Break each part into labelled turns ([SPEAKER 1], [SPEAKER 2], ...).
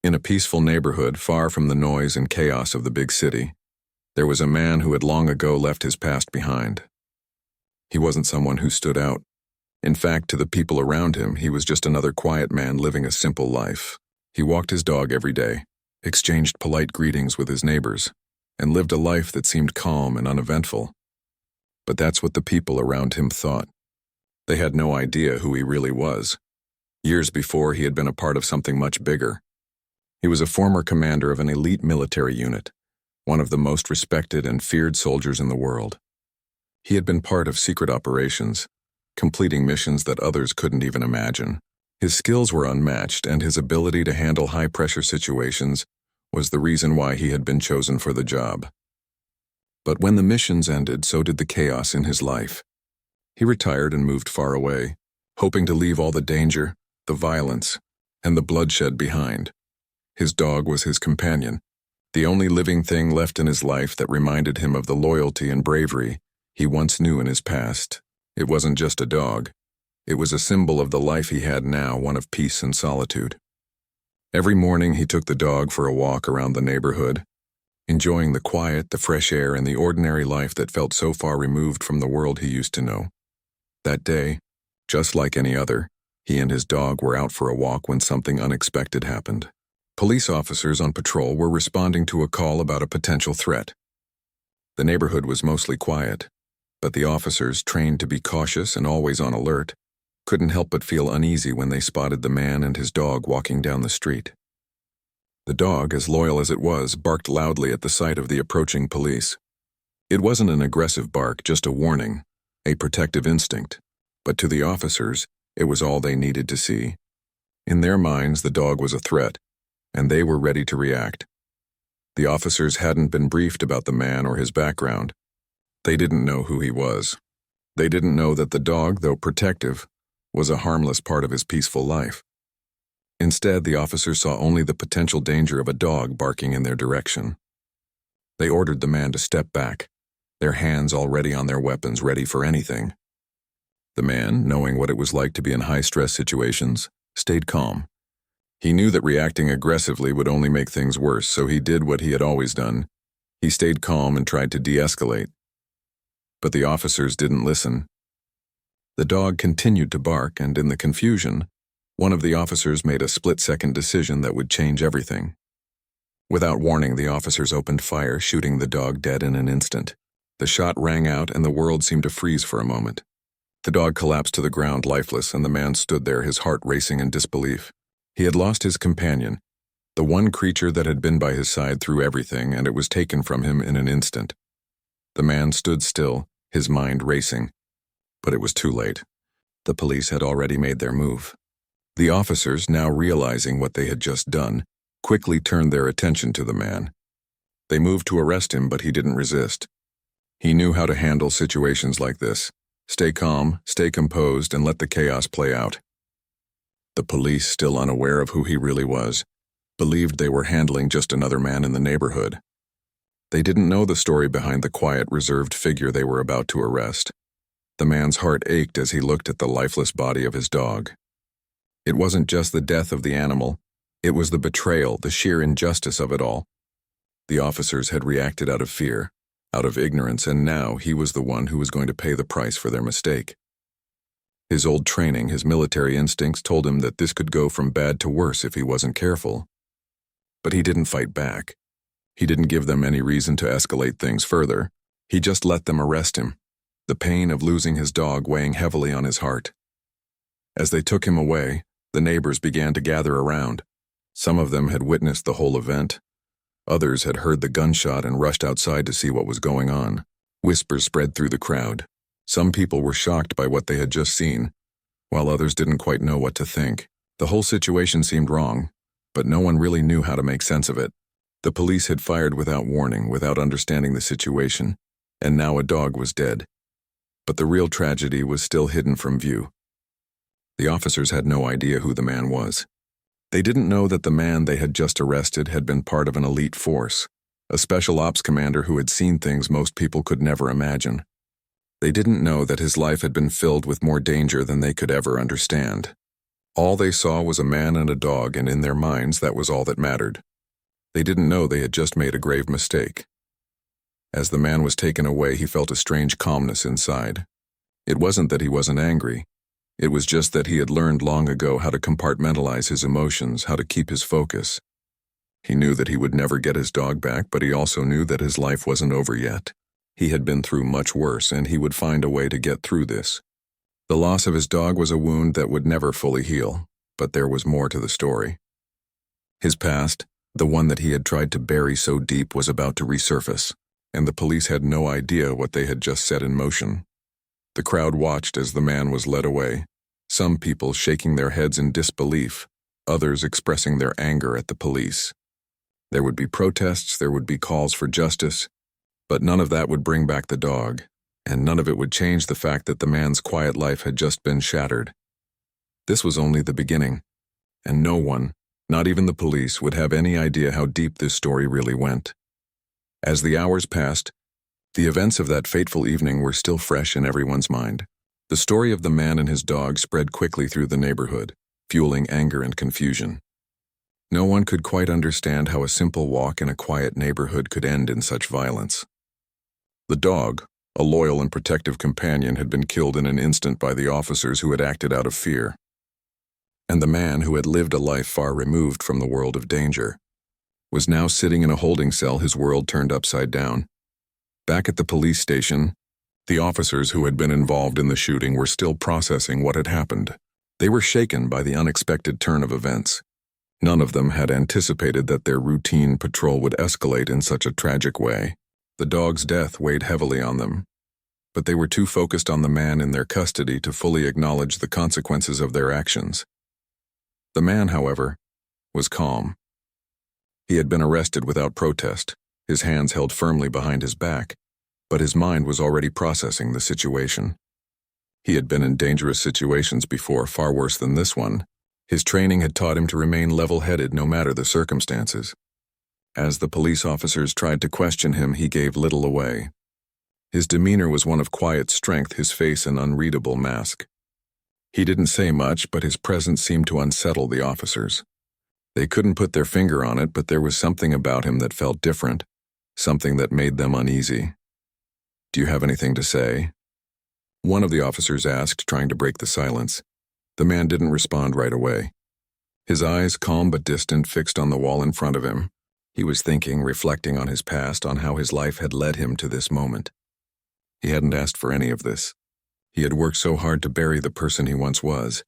[SPEAKER 1] In a peaceful neighborhood far from the noise and chaos of the big city, there was a man who had long ago left his past behind. He wasn't someone who stood out. In fact, to the people around him, he was just another quiet man living a simple life. He walked his dog every day, exchanged polite greetings with his neighbors, and lived a life that seemed calm and uneventful. But that's what the people around him thought. They had no idea who he really was. Years before, he had been a part of something much bigger. He was a former commander of an elite military unit, one of the most respected and feared soldiers in the world. He had been part of secret operations, completing missions that others couldn't even imagine. His skills were unmatched, and his ability to handle high-pressure situations was the reason why he had been chosen for the job. But when the missions ended, so did the chaos in his life. He retired and moved far away, hoping to leave all the danger, the violence, and the bloodshed behind. His dog was his companion, the only living thing left in his life that reminded him of the loyalty and bravery he once knew in his past. It wasn't just a dog. It was a symbol of the life he had now, one of peace and solitude. Every morning he took the dog for a walk around the neighborhood, enjoying the quiet, the fresh air, and the ordinary life that felt so far removed from the world he used to know. That day, just like any other, he and his dog were out for a walk when something unexpected happened. Police officers on patrol were responding to a call about a potential threat. The neighborhood was mostly quiet, but the officers, trained to be cautious and always on alert, couldn't help but feel uneasy when they spotted the man and his dog walking down the street. The dog, as loyal as it was, barked loudly at the sight of the approaching police. It wasn't an aggressive bark, just a warning, a protective instinct, but to the officers, it was all they needed to see. In their minds, the dog was a threat, and they were ready to react. The officers hadn't been briefed about the man or his background. They didn't know who he was. They didn't know that the dog, though protective, was a harmless part of his peaceful life. Instead, the officers saw only the potential danger of a dog barking in their direction. They ordered the man to step back, their hands already on their weapons, ready for anything. The man, knowing what it was like to be in high-stress situations, stayed calm. He knew that reacting aggressively would only make things worse, so he did what he had always done. He stayed calm and tried to de-escalate. But the officers didn't listen. The dog continued to bark, and in the confusion, one of the officers made a split-second decision that would change everything. Without warning, the officers opened fire, shooting the dog dead in an instant. The shot rang out, and the world seemed to freeze for a moment. The dog collapsed to the ground lifeless, and the man stood there, his heart racing in disbelief. He had lost his companion, the one creature that had been by his side through everything, and it was taken from him in an instant. The man stood still, his mind racing. But it was too late. The police had already made their move. The officers, now realizing what they had just done, quickly turned their attention to the man. They moved to arrest him, but he didn't resist. He knew how to handle situations like this. Stay calm, stay composed, and let the chaos play out. The police, still unaware of who he really was, believed they were handling just another man in the neighborhood. They didn't know the story behind the quiet, reserved figure they were about to arrest. The man's heart ached as he looked at the lifeless body of his dog. It wasn't just the death of the animal, it was the betrayal, the sheer injustice of it all. The officers had reacted out of fear, out of ignorance, and now he was the one who was going to pay the price for their mistake. His old training, his military instincts told him that this could go from bad to worse if he wasn't careful. But he didn't fight back. He didn't give them any reason to escalate things further. He just let them arrest him, the pain of losing his dog weighing heavily on his heart. As they took him away, the neighbors began to gather around. Some of them had witnessed the whole event. Others had heard the gunshot and rushed outside to see what was going on. Whispers spread through the crowd. Some people were shocked by what they had just seen, while others didn't quite know what to think. The whole situation seemed wrong, but no one really knew how to make sense of it. The police had fired without warning, without understanding the situation, and now a dog was dead. But the real tragedy was still hidden from view. The officers had no idea who the man was. They didn't know that the man they had just arrested had been part of an elite force, a special ops commander who had seen things most people could never imagine. They didn't know that his life had been filled with more danger than they could ever understand. All they saw was a man and a dog, and in their minds that was all that mattered. They didn't know they had just made a grave mistake. As the man was taken away, he felt a strange calmness inside. It wasn't that he wasn't angry. It was just that he had learned long ago how to compartmentalize his emotions, how to keep his focus. He knew that he would never get his dog back, but he also knew that his life wasn't over yet. He had been through much worse, and he would find a way to get through this. The loss of his dog was a wound that would never fully heal, but there was more to the story. His past, the one that he had tried to bury so deep, was about to resurface, and the police had no idea what they had just set in motion. The crowd watched as the man was led away, some people shaking their heads in disbelief, others expressing their anger at the police. There would be protests, there would be calls for justice, but none of that would bring back the dog, and none of it would change the fact that the man's quiet life had just been shattered. This was only the beginning, and no one, not even the police, would have any idea how deep this story really went. As the hours passed, the events of that fateful evening were still fresh in everyone's mind. The story of the man and his dog spread quickly through the neighborhood, fueling anger and confusion. No one could quite understand how a simple walk in a quiet neighborhood could end in such violence. The dog, a loyal and protective companion, had been killed in an instant by the officers who had acted out of fear. And the man, who had lived a life far removed from the world of danger, was now sitting in a holding cell, his world turned upside down. Back at the police station, the officers who had been involved in the shooting were still processing what had happened. They were shaken by the unexpected turn of events. None of them had anticipated that their routine patrol would escalate in such a tragic way. The dog's death weighed heavily on them, but they were too focused on the man in their custody to fully acknowledge the consequences of their actions. The man, however, was calm. He had been arrested without protest, his hands held firmly behind his back, but his mind was already processing the situation. He had been in dangerous situations before, far worse than this one. His training had taught him to remain level-headed no matter the circumstances. As the police officers tried to question him, he gave little away. His demeanor was one of quiet strength, his face an unreadable mask. He didn't say much, but his presence seemed to unsettle the officers. They couldn't put their finger on it, but there was something about him that felt different, something that made them uneasy. "Do you have anything to say?" one of the officers asked, trying to break the silence. The man didn't respond right away. His eyes, calm but distant, fixed on the wall in front of him. He was thinking, reflecting on his past, on how his life had led him to this moment. He hadn't asked for any of this. He had worked so hard to bury the person he once was,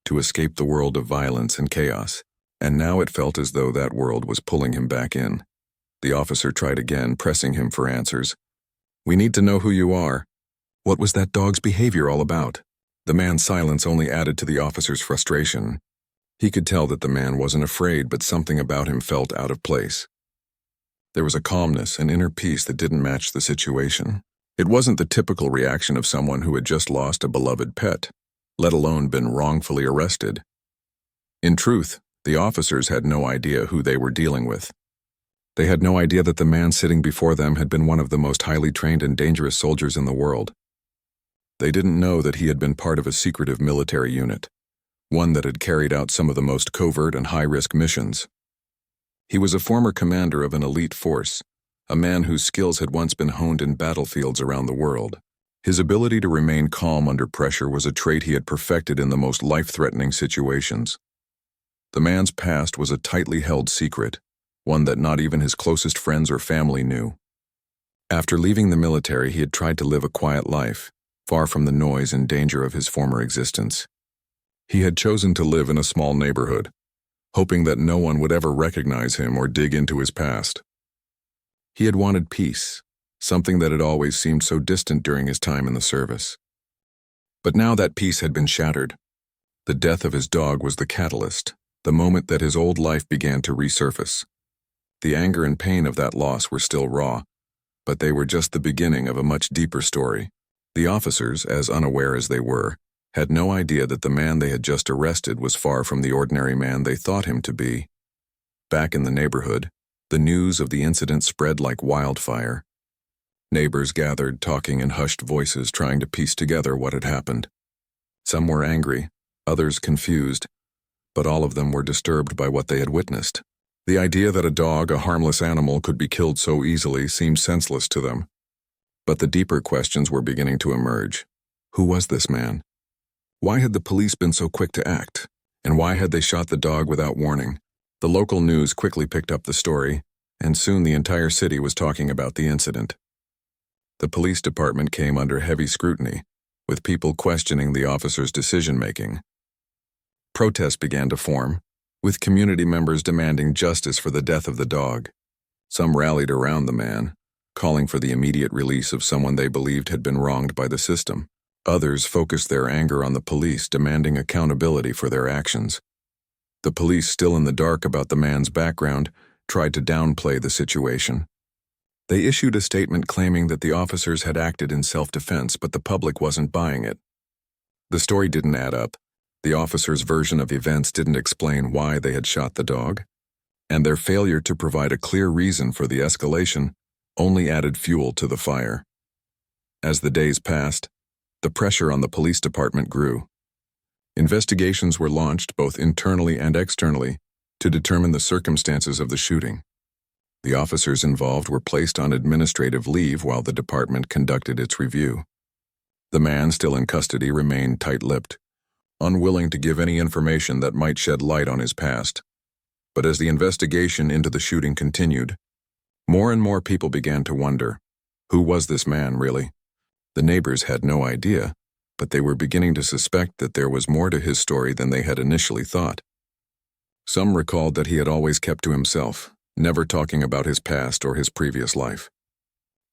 [SPEAKER 1] to escape the world of violence and chaos, and now it felt as though that world was pulling him back in. The officer tried again, pressing him for answers. "We need to know who you are. What was that dog's behavior all about?" The man's silence only added to the officer's frustration. He could tell that the man wasn't afraid, but something about him felt out of place. There was a calmness, an inner peace that didn't match the situation. It wasn't the typical reaction of someone who had just lost a beloved pet, let alone been wrongfully arrested. In truth, the officers had no idea who they were dealing with. They had no idea that the man sitting before them had been one of the most highly trained and dangerous soldiers in the world. They didn't know that he had been part of a secretive military unit, one that had carried out some of the most covert and high-risk missions. He was a former commander of an elite force, a man whose skills had once been honed in battlefields around the world. His ability to remain calm under pressure was a trait he had perfected in the most life-threatening situations. The man's past was a tightly held secret, one that not even his closest friends or family knew. After leaving the military, he had tried to live a quiet life, far from the noise and danger of his former existence. He had chosen to live in a small neighborhood, hoping that no one would ever recognize him or dig into his past. He had wanted peace, something that had always seemed so distant during his time in the service. But now that peace had been shattered. The death of his dog was the catalyst, the moment that his old life began to resurface. The anger and pain of that loss were still raw, but they were just the beginning of a much deeper story. The officers, as unaware as they were, had no idea that the man they had just arrested was far from the ordinary man they thought him to be. Back in the neighborhood, the news of the incident spread like wildfire. Neighbors gathered, talking in hushed voices, trying to piece together what had happened. Some were angry, others confused, but all of them were disturbed by what they had witnessed. The idea that a dog, a harmless animal, could be killed so easily seemed senseless to them. But the deeper questions were beginning to emerge. Who was this man? Why had the police been so quick to act? And why had they shot the dog without warning? The local news quickly picked up the story, and soon the entire city was talking about the incident. The police department came under heavy scrutiny, with people questioning the officers' decision-making. Protests began to form, with community members demanding justice for the death of the dog. Some rallied around the man, calling for the immediate release of someone they believed had been wronged by the system. Others focused their anger on the police, demanding accountability for their actions. The police, still in the dark about the man's background, tried to downplay the situation. They issued a statement claiming that the officers had acted in self-defense, but the public wasn't buying it. The story didn't add up. The officers' version of events didn't explain why they had shot the dog, and their failure to provide a clear reason for the escalation only added fuel to the fire. As the days passed, the pressure on the police department grew. Investigations were launched both internally and externally to determine the circumstances of the shooting. The officers involved were placed on administrative leave while the department conducted its review. The man still in custody remained tight-lipped, unwilling to give any information that might shed light on his past. But as the investigation into the shooting continued, more and more people began to wonder, who was this man really? The neighbors had no idea, but they were beginning to suspect that there was more to his story than they had initially thought. Some recalled that he had always kept to himself, never talking about his past or his previous life.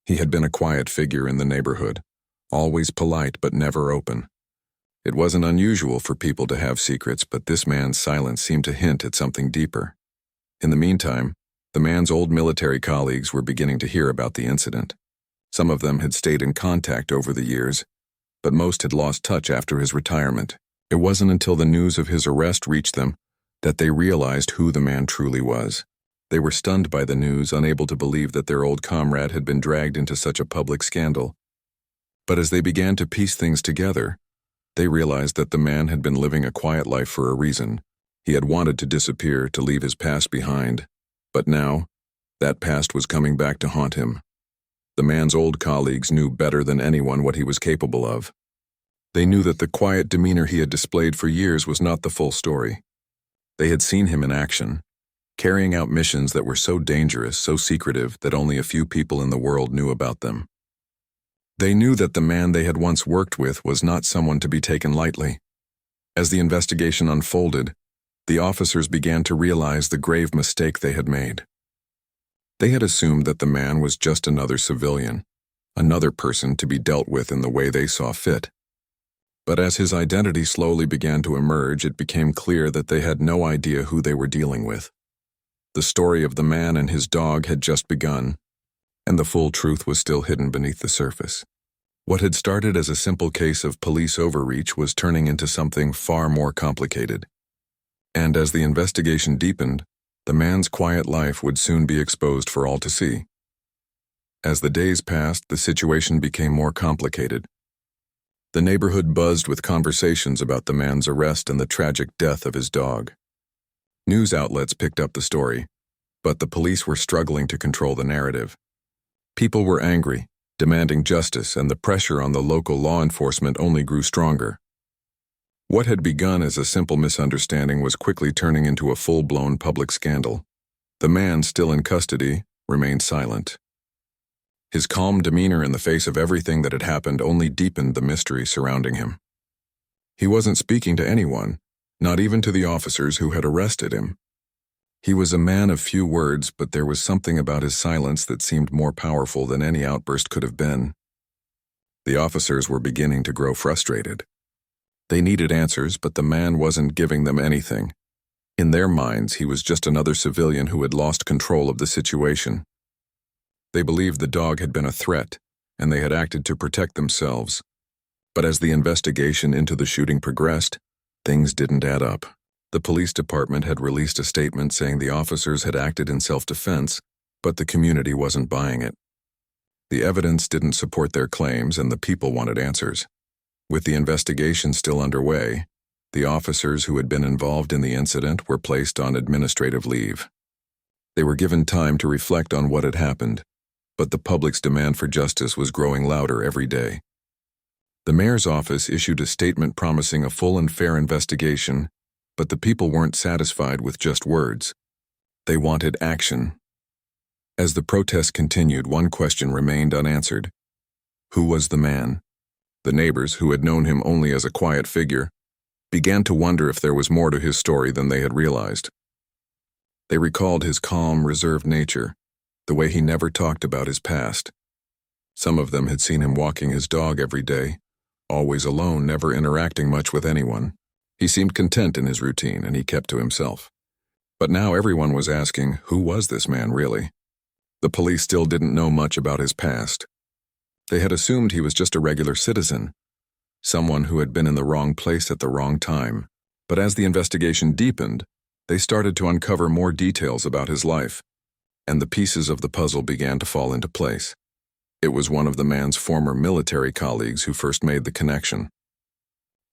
[SPEAKER 1] He had been a quiet figure in the neighborhood, always polite but never open. It wasn't unusual for people to have secrets, but this man's silence seemed to hint at something deeper. In the meantime, the man's old military colleagues were beginning to hear about the incident. Some of them had stayed in contact over the years, but most had lost touch after his retirement. It wasn't until the news of his arrest reached them that they realized who the man truly was. They were stunned by the news, unable to believe that their old comrade had been dragged into such a public scandal. But as they began to piece things together, they realized that the man had been living a quiet life for a reason. He had wanted to disappear, to leave his past behind. But now, that past was coming back to haunt him. The man's old colleagues knew better than anyone what he was capable of. They knew that the quiet demeanor he had displayed for years was not the full story. They had seen him in action, carrying out missions that were so dangerous, so secretive, that only a few people in the world knew about them. They knew that the man they had once worked with was not someone to be taken lightly. As the investigation unfolded, the officers began to realize the grave mistake they had made. They had assumed that the man was just another civilian, another person to be dealt with in the way they saw fit. But as his identity slowly began to emerge, it became clear that they had no idea who they were dealing with. The story of the man and his dog had just begun, and the full truth was still hidden beneath the surface. What had started as a simple case of police overreach was turning into something far more complicated. And as the investigation deepened, the man's quiet life would soon be exposed for all to see. As the days passed, the situation became more complicated. The neighborhood buzzed with conversations about the man's arrest and the tragic death of his dog. News outlets picked up the story, but the police were struggling to control the narrative. People were angry, demanding justice, and the pressure on the local law enforcement only grew stronger. What had begun as a simple misunderstanding was quickly turning into a full-blown public scandal. The man, still in custody, remained silent. His calm demeanor in the face of everything that had happened only deepened the mystery surrounding him. He wasn't speaking to anyone, not even to the officers who had arrested him. He was a man of few words, but there was something about his silence that seemed more powerful than any outburst could have been. The officers were beginning to grow frustrated. They needed answers, but the man wasn't giving them anything. In their minds, he was just another civilian who had lost control of the situation. They believed the dog had been a threat, and they had acted to protect themselves. But as the investigation into the shooting progressed, things didn't add up. The police department had released a statement saying the officers had acted in self-defense, but the community wasn't buying it. The evidence didn't support their claims, and the people wanted answers. With the investigation still underway, The officers who had been involved in the incident were placed on administrative leave. They were given time to reflect on what had happened, but the public's demand for justice was growing louder every day. The mayor's office issued a statement promising a full and fair investigation, but the people weren't satisfied with just words. They wanted action. As the protests continued, one question remained unanswered. Who was the man? The neighbors, who had known him only as a quiet figure, began to wonder if there was more to his story than they had realized. They recalled his calm, reserved nature, the way he never talked about his past. Some of them had seen him walking his dog every day, always alone, never interacting much with anyone. He seemed content in his routine, and he kept to himself. But now everyone was asking, who was this man really? The police still didn't know much about his past. They had assumed he was just a regular citizen, someone who had been in the wrong place at the wrong time. But as the investigation deepened, they started to uncover more details about his life, and the pieces of the puzzle began to fall into place. It was one of the man's former military colleagues who first made the connection.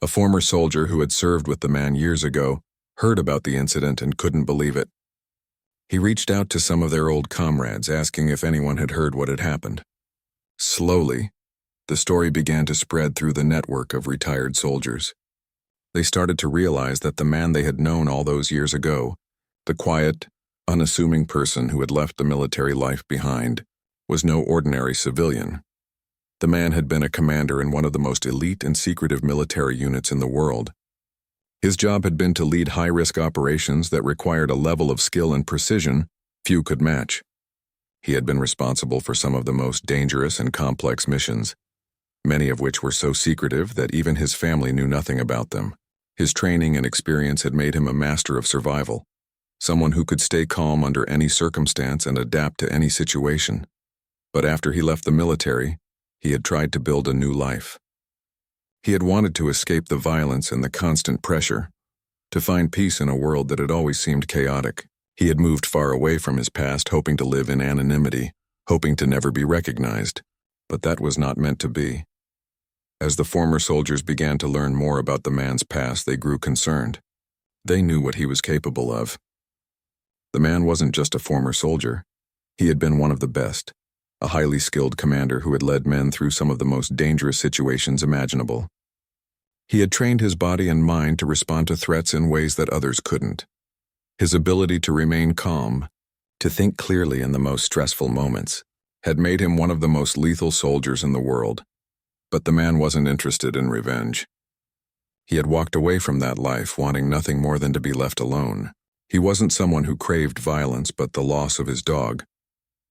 [SPEAKER 1] A former soldier who had served with the man years ago heard about the incident and couldn't believe it. He reached out to some of their old comrades, asking if anyone had heard what had happened. Slowly, the story began to spread through the network of retired soldiers. They started to realize that the man they had known all those years ago, the quiet, unassuming person who had left the military life behind, was no ordinary civilian. The man had been a commander in one of the most elite and secretive military units in the world. His job had been to lead high-risk operations that required a level of skill and precision few could match. He had been responsible for some of the most dangerous and complex missions, many of which were so secretive that even his family knew nothing about them. His training and experience had made him a master of survival, someone who could stay calm under any circumstance and adapt to any situation. But after he left the military, he had tried to build a new life. He had wanted to escape the violence and the constant pressure, to find peace in a world that had always seemed chaotic. He had moved far away from his past, hoping to live in anonymity, hoping to never be recognized, but that was not meant to be. As the former soldiers began to learn more about the man's past, they grew concerned. They knew what he was capable of. The man wasn't just a former soldier. He had been one of the best, a highly skilled commander who had led men through some of the most dangerous situations imaginable. He had trained his body and mind to respond to threats in ways that others couldn't. His ability to remain calm, to think clearly in the most stressful moments, had made him one of the most lethal soldiers in the world. But the man wasn't interested in revenge. He had walked away from that life, wanting nothing more than to be left alone. He wasn't someone who craved violence, but the loss of his dog,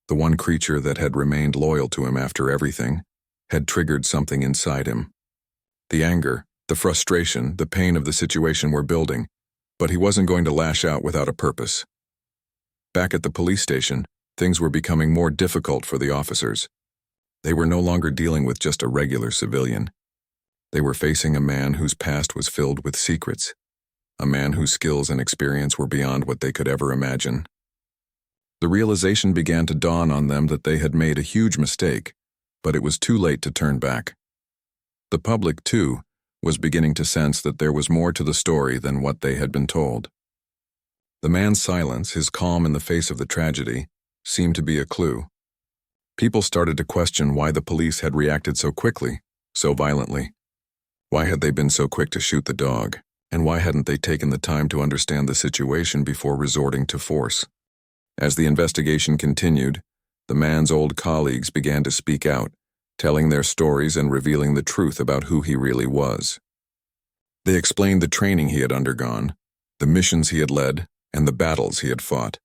[SPEAKER 1] the one creature that had remained loyal to him after everything, had triggered something inside him. The anger, the frustration, the pain of the situation were building, but he wasn't going to lash out without a purpose. Back at the police station, things were becoming more difficult for the officers. They were no longer dealing with just a regular civilian. They were facing a man whose past was filled with secrets, a man whose skills and experience were beyond what they could ever imagine. The realization began to dawn on them that they had made a huge mistake, but it was too late to turn back. The public, too, was beginning to sense that there was more to the story than what they had been told. The man's silence, his calm in the face of the tragedy, seemed to be a clue. People started to question why the police had reacted so quickly, so violently. Why had they been so quick to shoot the dog, and why hadn't they taken the time to understand the situation before resorting to force? As the investigation continued, the man's old colleagues began to speak out, telling their stories and revealing the truth about who he really was. They explained the training he had undergone, the missions he had led, and the battles he had fought.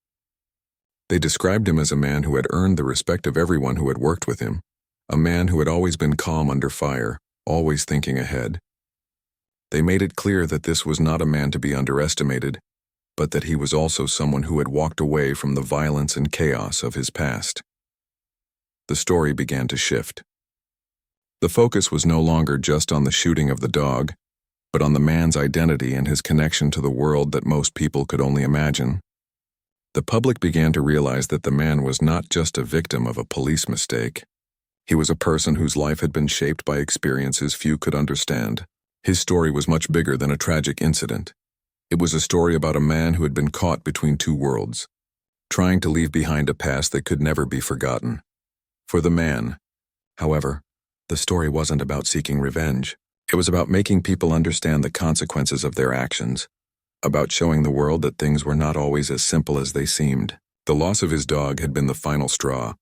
[SPEAKER 1] They described him as a man who had earned the respect of everyone who had worked with him, a man who had always been calm under fire, always thinking ahead. They made it clear that this was not a man to be underestimated, but that he was also someone who had walked away from the violence and chaos of his past. The story began to shift. The focus was no longer just on the shooting of the dog, but on the man's identity and his connection to the world that most people could only imagine. The public began to realize that the man was not just a victim of a police mistake. He was a person whose life had been shaped by experiences few could understand, His story was much bigger than a tragic incident. It was a story about a man who had been caught between two worlds, trying to leave behind a past that could never be forgotten. For the man, however, the story wasn't about seeking revenge. It was about making people understand the consequences of their actions, about showing the world that things were not always as simple as they seemed. The loss of his dog had been the final straw,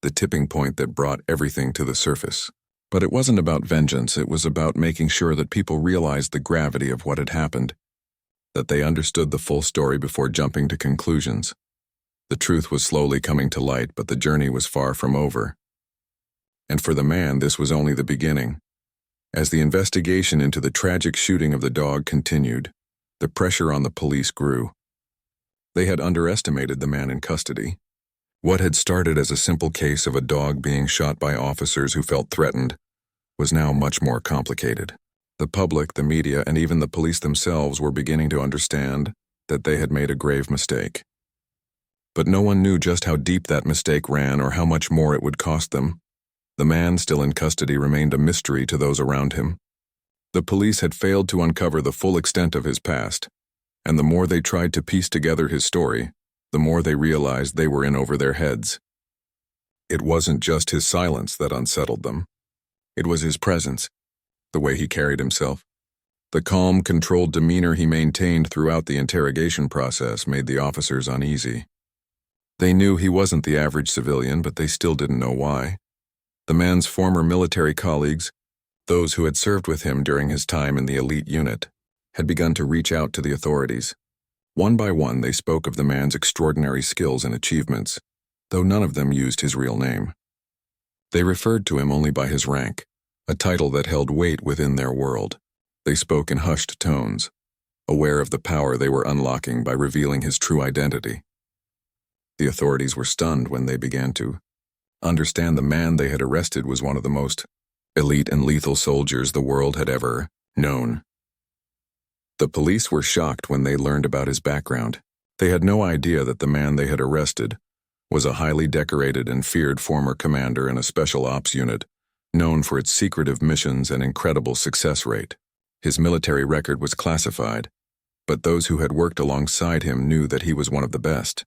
[SPEAKER 1] the tipping point that brought everything to the surface. But it wasn't about vengeance, it was about making sure that people realized the gravity of what had happened, that they understood the full story before jumping to conclusions. The truth was slowly coming to light, but the journey was far from over. And for the man, this was only the beginning. As the investigation into the tragic shooting of the dog continued, the pressure on the police grew. They had underestimated the man in custody. What had started as a simple case of a dog being shot by officers who felt threatened was now much more complicated. The public, the media, and even the police themselves were beginning to understand that they had made a grave mistake. But no one knew just how deep that mistake ran or how much more it would cost them. The man still in custody remained a mystery to those around him. The police had failed to uncover the full extent of his past, and the more they tried to piece together his story, the more they realized they were in over their heads. It wasn't just his silence that unsettled them. It was his presence, the way he carried himself. The calm, controlled demeanor he maintained throughout the interrogation process made the officers uneasy. They knew he wasn't the average civilian, but they still didn't know why. The man's former military colleagues, those who had served with him during his time in the elite unit, had begun to reach out to the authorities. One by one, they spoke of the man's extraordinary skills and achievements, though none of them used his real name. They referred to him only by his rank, a title that held weight within their world. They spoke in hushed tones, aware of the power they were unlocking by revealing his true identity. The authorities were stunned when they began to understand the man they had arrested was one of the most elite and lethal soldiers the world had ever known. The police were shocked when they learned about his background. They had no idea that the man they had arrested was a highly decorated and feared former commander in a special ops unit, known for its secretive missions and incredible success rate. His military record was classified, but those who had worked alongside him knew that he was one of the best.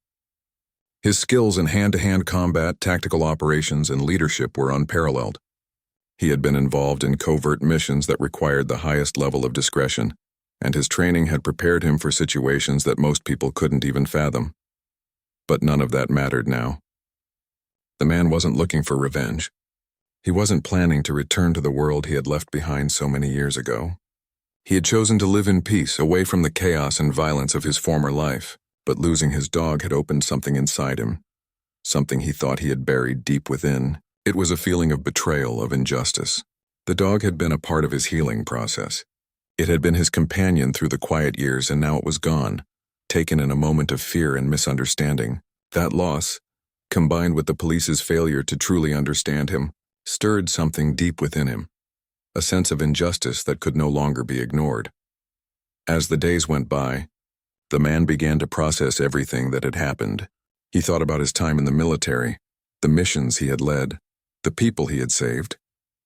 [SPEAKER 1] His skills in hand-to-hand combat, tactical operations, and leadership were unparalleled. He had been involved in covert missions that required the highest level of discretion, and his training had prepared him for situations that most people couldn't even fathom. But none of that mattered now. The man wasn't looking for revenge. He wasn't planning to return to the world he had left behind so many years ago. He had chosen to live in peace, away from the chaos and violence of his former life, but losing his dog had opened something inside him, something he thought he had buried deep within. It was a feeling of betrayal, of injustice. The dog had been a part of his healing process. It had been his companion through the quiet years, and now it was gone, taken in a moment of fear and misunderstanding. That loss, combined with the police's failure to truly understand him, stirred something deep within him, a sense of injustice that could no longer be ignored. As the days went by, the man began to process everything that had happened. He thought about his time in the military, the missions he had led, the people he had saved,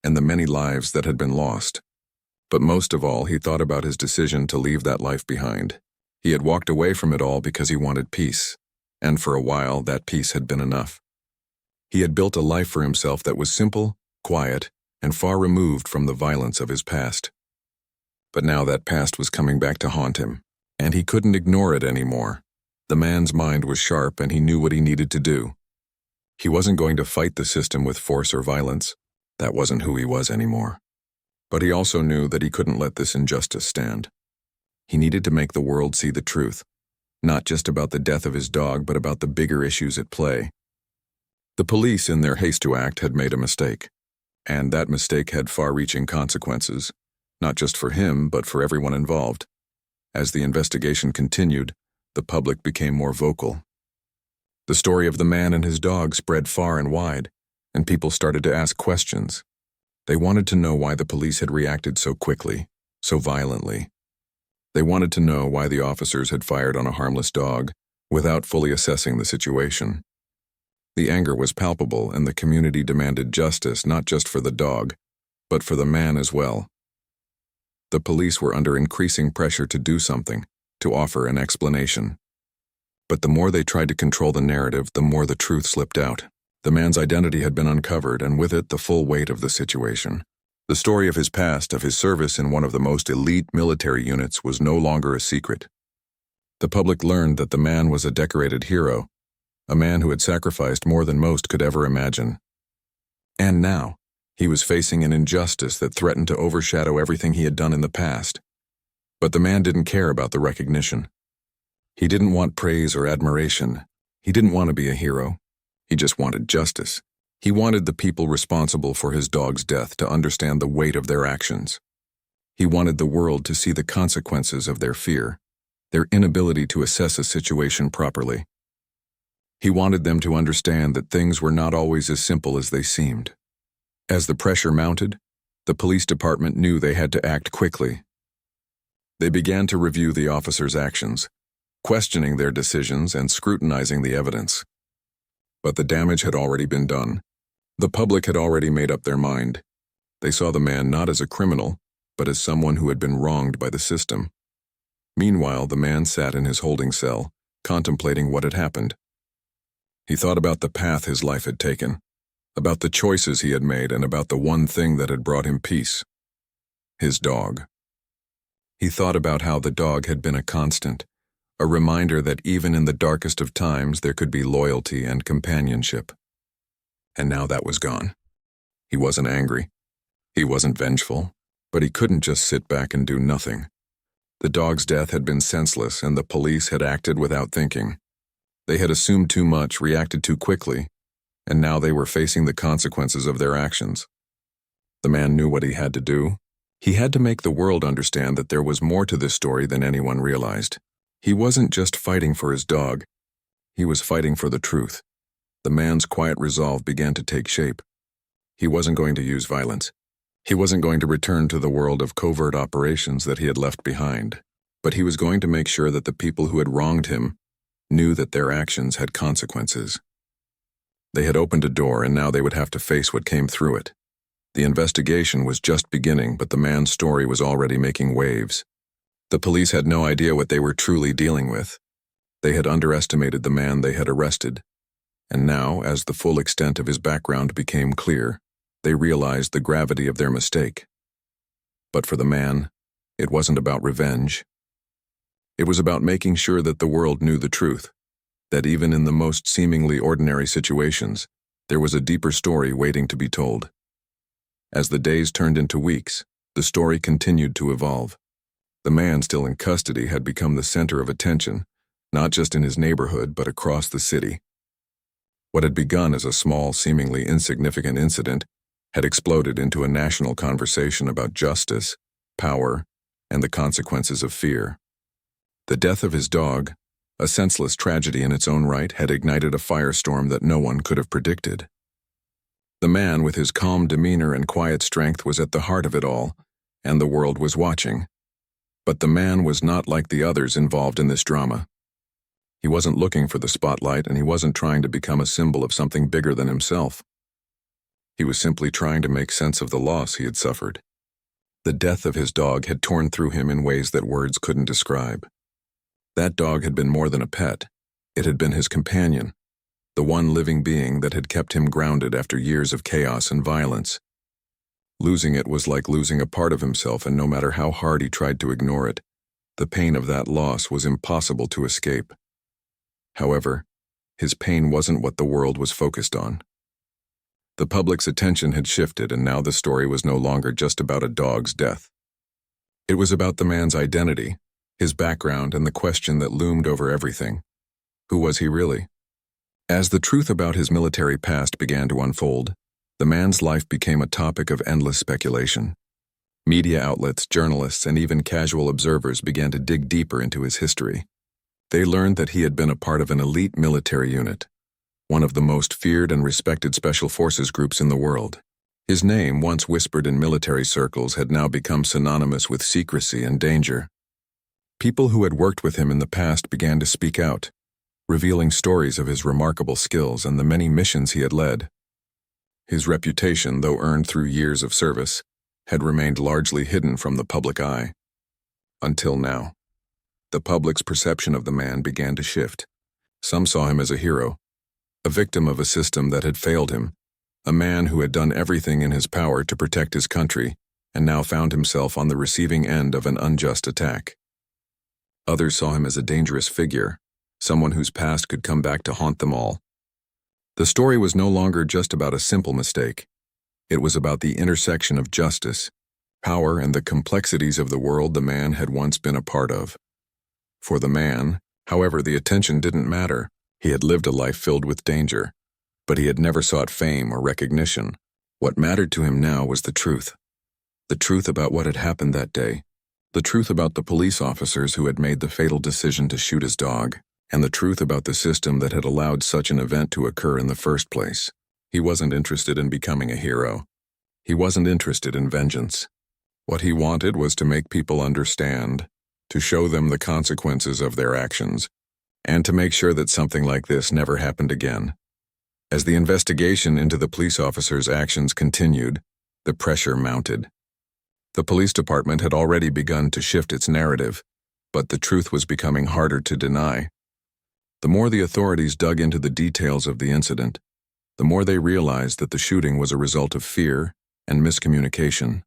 [SPEAKER 1] and the many lives that had been lost. But most of all, he thought about his decision to leave that life behind. He had walked away from it all because he wanted peace, and for a while that peace had been enough. He had built a life for himself that was simple, quiet, and far removed from the violence of his past. But now that past was coming back to haunt him, and he couldn't ignore it anymore. The man's mind was sharp, and he knew what he needed to do. He wasn't going to fight the system with force or violence. That wasn't who he was anymore. But he also knew that he couldn't let this injustice stand. He needed to make the world see the truth, not just about the death of his dog, but about the bigger issues at play. The police, in their haste to act, had made a mistake, and that mistake had far-reaching consequences, not just for him, but for everyone involved. As the investigation continued, the public became more vocal. The story of the man and his dog spread far and wide, and people started to ask questions. They wanted to know why the police had reacted so quickly, so violently. They wanted to know why the officers had fired on a harmless dog without fully assessing the situation. The anger was palpable, and the community demanded justice not just for the dog, but for the man as well. The police were under increasing pressure to do something, to offer an explanation. But the more they tried to control the narrative, the more the truth slipped out. The man's identity had been uncovered, and with it the full weight of the situation. The story of his past, of his service in one of the most elite military units, was no longer a secret. The public learned that the man was a decorated hero, a man who had sacrificed more than most could ever imagine. And now, he was facing an injustice that threatened to overshadow everything he had done in the past. But the man didn't care about the recognition. He didn't want praise or admiration. He didn't want to be a hero. He just wanted justice. He wanted the people responsible for his dog's death to understand the weight of their actions. He wanted the world to see the consequences of their fear, their inability to assess a situation properly. He wanted them to understand that things were not always as simple as they seemed. As the pressure mounted, the police department knew they had to act quickly. They began to review the officers' actions, questioning their decisions and scrutinizing the evidence. But the damage had already been done. The public had already made up their mind. They saw the man not as a criminal, but as someone who had been wronged by the system. Meanwhile, the man sat in his holding cell, contemplating what had happened. He thought about the path his life had taken, about the choices he had made, and about the one thing that had brought him peace: his dog. He thought about how the dog had been a constant, a reminder that even in the darkest of times there could be loyalty and companionship. And now that was gone. He wasn't angry. He wasn't vengeful, but he couldn't just sit back and do nothing. The dog's death had been senseless, and the police had acted without thinking. They had assumed too much, reacted too quickly, and now they were facing the consequences of their actions. The man knew what he had to do. He had to make the world understand that there was more to this story than anyone realized. He wasn't just fighting for his dog. He was fighting for the truth. The man's quiet resolve began to take shape. He wasn't going to use violence. He wasn't going to return to the world of covert operations that he had left behind. But he was going to make sure that the people who had wronged him knew that their actions had consequences. They had opened a door, and now they would have to face what came through it. The investigation was just beginning, but the man's story was already making waves. The police had no idea what they were truly dealing with. They had underestimated the man they had arrested. And now, as the full extent of his background became clear, they realized the gravity of their mistake. But for the man, it wasn't about revenge. It was about making sure that the world knew the truth, that even in the most seemingly ordinary situations, there was a deeper story waiting to be told. As the days turned into weeks, the story continued to evolve. The man still in custody had become the center of attention, not just in his neighborhood, but across the city. What had begun as a small, seemingly insignificant incident had exploded into a national conversation about justice, power, and the consequences of fear. The death of his dog, a senseless tragedy in its own right, had ignited a firestorm that no one could have predicted. The man, with his calm demeanor and quiet strength, was at the heart of it all, and the world was watching. But the man was not like the others involved in this drama. He wasn't looking for the spotlight, and he wasn't trying to become a symbol of something bigger than himself. He was simply trying to make sense of the loss he had suffered. The death of his dog had torn through him in ways that words couldn't describe. That dog had been more than a pet. It had been his companion, the one living being that had kept him grounded after years of chaos and violence. Losing it was like losing a part of himself, and no matter how hard he tried to ignore it, the pain of that loss was impossible to escape. However, his pain wasn't what the world was focused on. The public's attention had shifted, and now the story was no longer just about a dog's death. It was about the man's identity, his background, and the question that loomed over everything. Who was he really? As the truth about his military past began to unfold, the man's life became a topic of endless speculation. Media outlets, journalists, and even casual observers began to dig deeper into his history. They learned that he had been a part of an elite military unit, one of the most feared and respected special forces groups in the world. His name, once whispered in military circles, had now become synonymous with secrecy and danger. People who had worked with him in the past began to speak out, revealing stories of his remarkable skills and the many missions he had led. His reputation, though earned through years of service, had remained largely hidden from the public eye. Until now. The public's perception of the man began to shift. Some saw him as a hero, a victim of a system that had failed him, a man who had done everything in his power to protect his country and now found himself on the receiving end of an unjust attack. Others saw him as a dangerous figure, someone whose past could come back to haunt them all. The story was no longer just about a simple mistake. It was about the intersection of justice, power, and the complexities of the world the man had once been a part of. For the man, however, the attention didn't matter. He had lived a life filled with danger, but he had never sought fame or recognition. What mattered to him now was the truth. The truth about what had happened that day. The truth about the police officers who had made the fatal decision to shoot his dog, and the truth about the system that had allowed such an event to occur in the first place. He wasn't interested in becoming a hero. He wasn't interested in vengeance. What he wanted was to make people understand, to show them the consequences of their actions, and to make sure that something like this never happened again. As the investigation into the police officers' actions continued, the pressure mounted. The police department had already begun to shift its narrative, but the truth was becoming harder to deny. The more the authorities dug into the details of the incident, the more they realized that the shooting was a result of fear and miscommunication.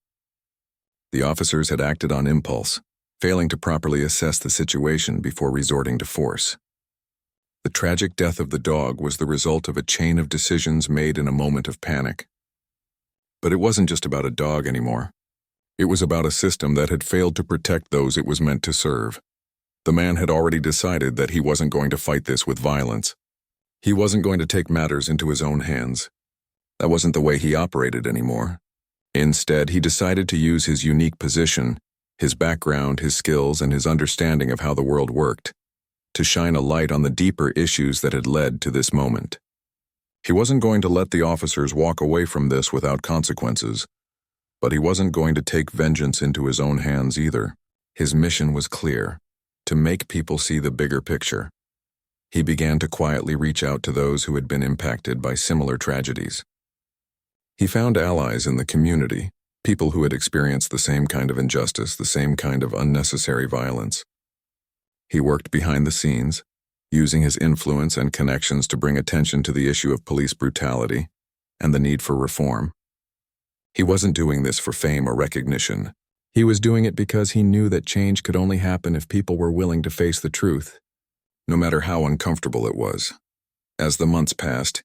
[SPEAKER 1] The officers had acted on impulse, failing to properly assess the situation before resorting to force. The tragic death of the dog was the result of a chain of decisions made in a moment of panic. But it wasn't just about a dog anymore. It was about a system that had failed to protect those it was meant to serve. The man had already decided that he wasn't going to fight this with violence. He wasn't going to take matters into his own hands. That wasn't the way he operated anymore. Instead, he decided to use his unique position, his background, his skills, and his understanding of how the world worked, to shine a light on the deeper issues that had led to this moment. He wasn't going to let the officers walk away from this without consequences, but he wasn't going to take vengeance into his own hands either. His mission was clear: to make people see the bigger picture. He began to quietly reach out to those who had been impacted by similar tragedies. He found allies in the community, people who had experienced the same kind of injustice, the same kind of unnecessary violence. He worked behind the scenes, using his influence and connections to bring attention to the issue of police brutality and the need for reform. He wasn't doing this for fame or recognition. He was doing it because he knew that change could only happen if people were willing to face the truth, no matter how uncomfortable it was. As the months passed,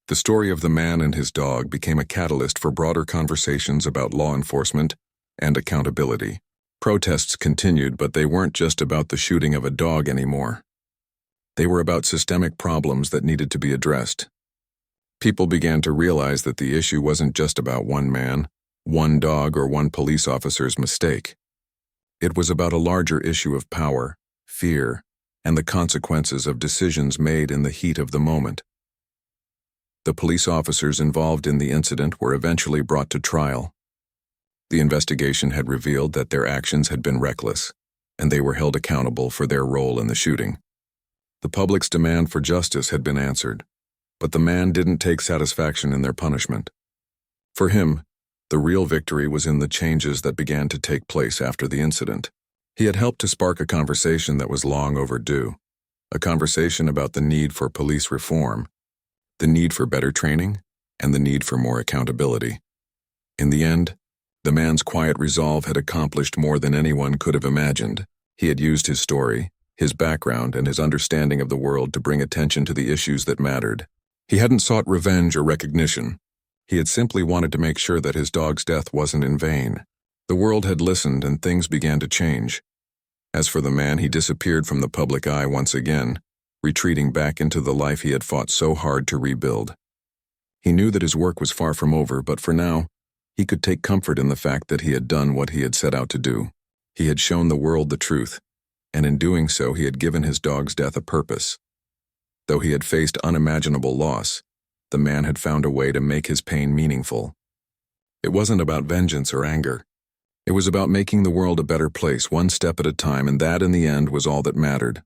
[SPEAKER 1] the story of the man and his dog became a catalyst for broader conversations about law enforcement and accountability. Protests continued, but they weren't just about the shooting of a dog anymore. They were about systemic problems that needed to be addressed. People began to realize that the issue wasn't just about one man, one dog, or one police officer's mistake. It was about a larger issue of power, fear, and the consequences of decisions made in the heat of the moment. The police officers involved in the incident were eventually brought to trial. The investigation had revealed that their actions had been reckless, and they were held accountable for their role in the shooting. The public's demand for justice had been answered, but the man didn't take satisfaction in their punishment. For him, the real victory was in the changes that began to take place after the incident. He had helped to spark a conversation that was long overdue, a conversation about the need for police reform, the need for better training, and the need for more accountability. In the end, the man's quiet resolve had accomplished more than anyone could have imagined. He had used his story, his background, and his understanding of the world to bring attention to the issues that mattered. He hadn't sought revenge or recognition. He had simply wanted to make sure that his dog's death wasn't in vain. The world had listened, and things began to change. As for the man, he disappeared from the public eye once again, retreating back into the life he had fought so hard to rebuild. He knew that his work was far from over, but for now, he could take comfort in the fact that he had done what he had set out to do. He had shown the world the truth, and in doing so he had given his dog's death a purpose. Though he had faced unimaginable loss, the man had found a way to make his pain meaningful. It wasn't about vengeance or anger. It was about making the world a better place, one step at a time, and that, in the end, was all that mattered.